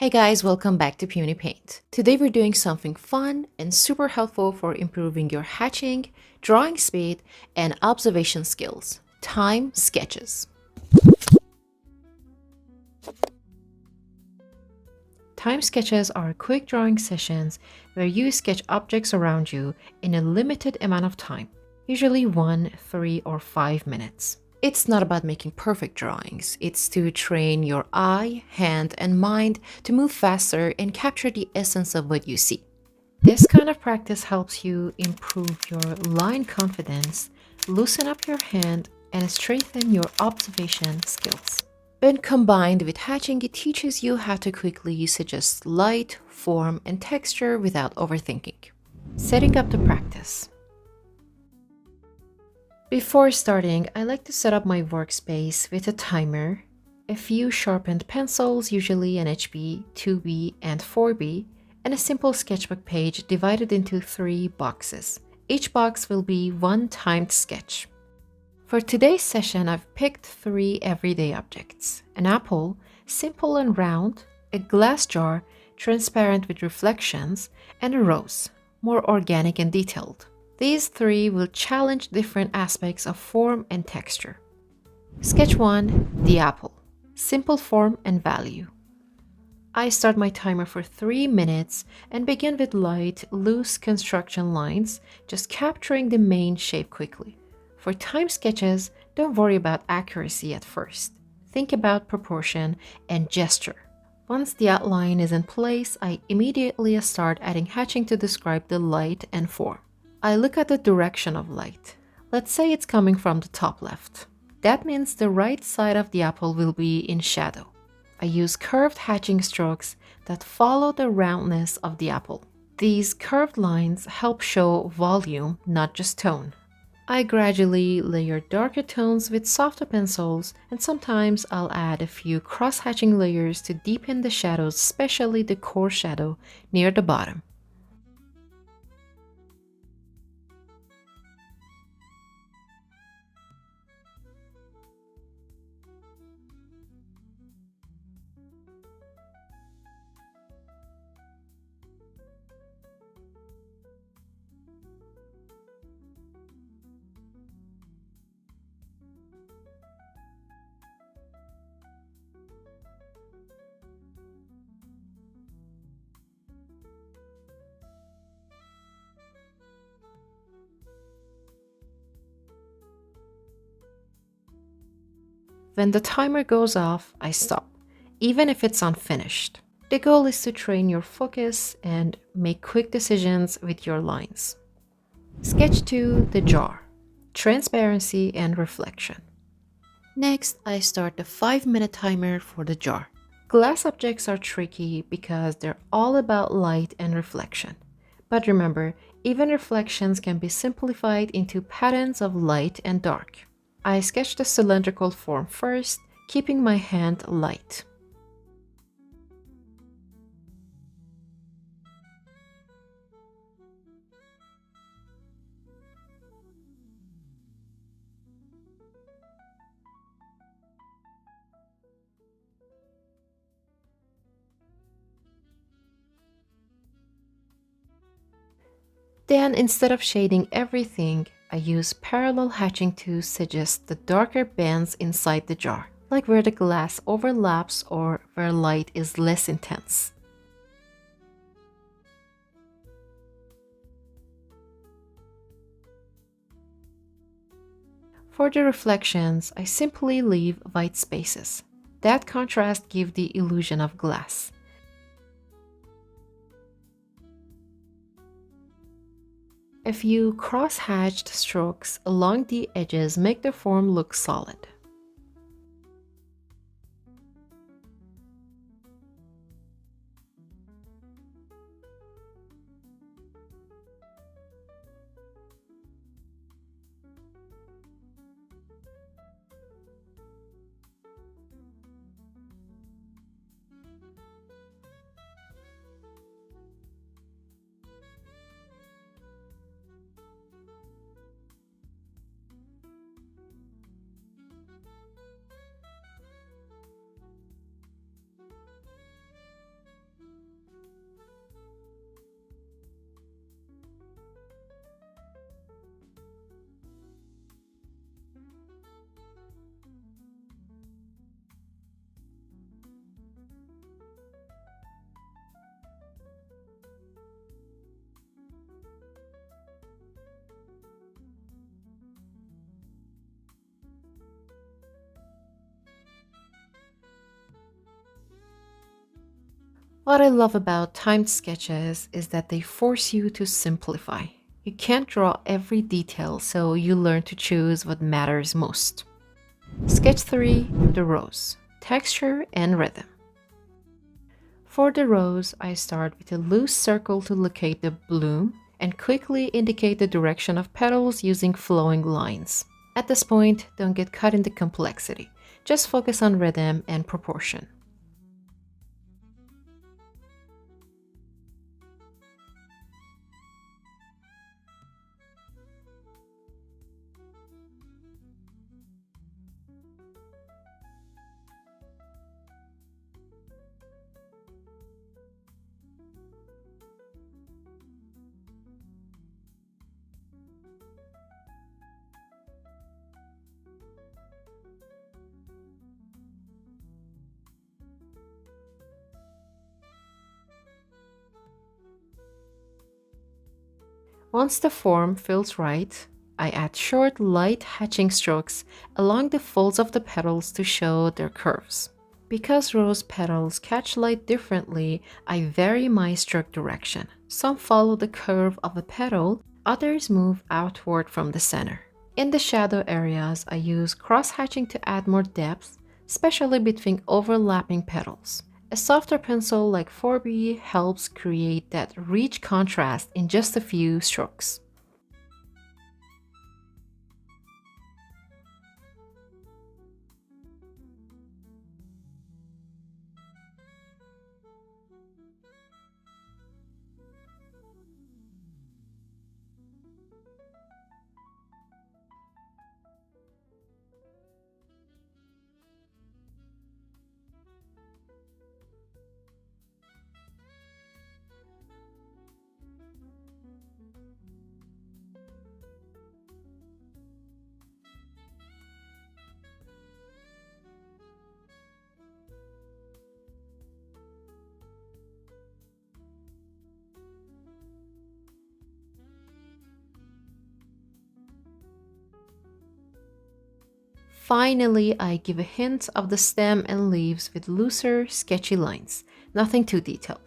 Hey guys, welcome back to Peonypaint. Today we're doing something fun and super helpful for improving your hatching, drawing speed, and observation skills. Time sketches. Time sketches are quick drawing sessions where you sketch objects around you in a limited amount of time, usually 1, 3, or 5 minutes. It's not about making perfect drawings. It's to train your eye, hand, and mind to move faster and capture the essence of what you see. This kind of practice helps you improve your line confidence, loosen up your hand, and strengthen your observation skills. When combined with hatching, it teaches you how to quickly suggest light, form, and texture without overthinking. Setting up the practice. Before starting, I like to set up my workspace with a timer, a few sharpened pencils, usually an HB, 2B, and 4B, and a simple sketchbook page divided into 3 boxes. Each box will be one timed sketch. For today's session, I've picked 3 everyday objects: an apple, simple and round, a glass jar, transparent with reflections, and a rose, more organic and detailed. These 3 will challenge different aspects of form and texture. Sketch 1. The apple. Simple form and value. I start my timer for 3 minutes and begin with light, loose construction lines, just capturing the main shape quickly. For time sketches, don't worry about accuracy at first. Think about proportion and gesture. Once the outline is in place, I immediately start adding hatching to describe the light and form. I look at the direction of light. Let's say it's coming from the top left. That means the right side of the apple will be in shadow. I use curved hatching strokes that follow the roundness of the apple. These curved lines help show volume, not just tone. I gradually layer darker tones with softer pencils, and sometimes I'll add a few cross-hatching layers to deepen the shadows, especially the core shadow near the bottom. When the timer goes off, I stop, even if it's unfinished. The goal is to train your focus and make quick decisions with your lines. Sketch 2. The jar. Transparency and reflection. Next, I start the 5-minute timer for the jar. Glass objects are tricky because they're all about light and reflection. But remember, even reflections can be simplified into patterns of light and dark. I sketch the cylindrical form first, keeping my hand light. Then, instead of shading everything, I use parallel hatching to suggest the darker bands inside the jar, like where the glass overlaps or where light is less intense. For the reflections, I simply leave white spaces. That contrast gives the illusion of glass. A few cross-hatched strokes along the edges make the form look solid. What I love about timed sketches is that they force you to simplify. You can't draw every detail, so you learn to choose what matters most. Sketch 3, the rose, texture and rhythm. For the rose, I start with a loose circle to locate the bloom and quickly indicate the direction of petals using flowing lines. At this point, don't get caught in the complexity. Just focus on rhythm and proportion. Once the form feels right, I add short, light hatching strokes along the folds of the petals to show their curves. Because rose petals catch light differently, I vary my stroke direction. Some follow the curve of a petal, others move outward from the center. In the shadow areas, I use cross-hatching to add more depth, especially between overlapping petals. A softer pencil like 4B helps create that rich contrast in just a few strokes. Finally, I give a hint of the stem and leaves with looser, sketchy lines, nothing too detailed.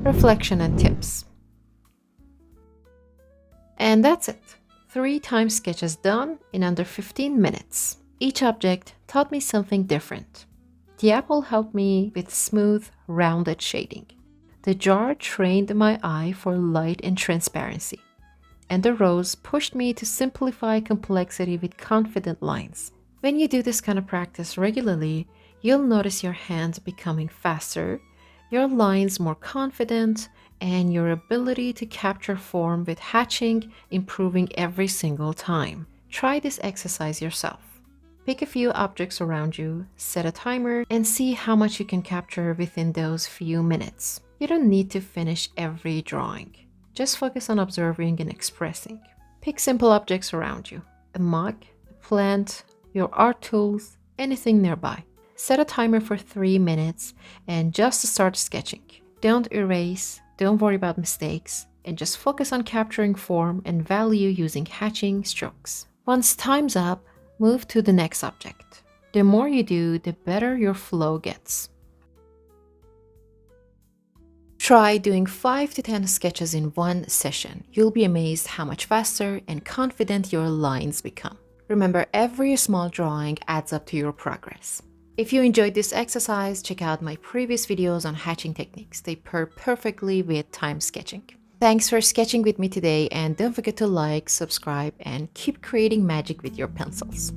Reflection and tips. And that's it. 3 time sketches done in under 15 minutes. Each object taught me something different. The apple helped me with smooth, rounded shading. The jar trained my eye for light and transparency. And the rose pushed me to simplify complexity with confident lines. When you do this kind of practice regularly, you'll notice your hands becoming faster, your lines more confident, and your ability to capture form with hatching improving every single time. Try this exercise yourself. Pick a few objects around you, set a timer, and see how much you can capture within those few minutes. You don't need to finish every drawing. Just focus on observing and expressing. Pick simple objects around you, a mug, a plant, your art tools, anything nearby. Set a timer for 3 minutes and just start sketching. Don't erase, don't worry about mistakes, and just focus on capturing form and value using hatching strokes. Once time's up, move to the next object. The more you do, the better your flow gets. Try doing 5 to 10 sketches in one session. You'll be amazed how much faster and confident your lines become. Remember, every small drawing adds up to your progress. If you enjoyed this exercise, check out my previous videos on hatching techniques. They pair perfectly with time sketching. Thanks for sketching with me today, and don't forget to like, subscribe, and keep creating magic with your pencils.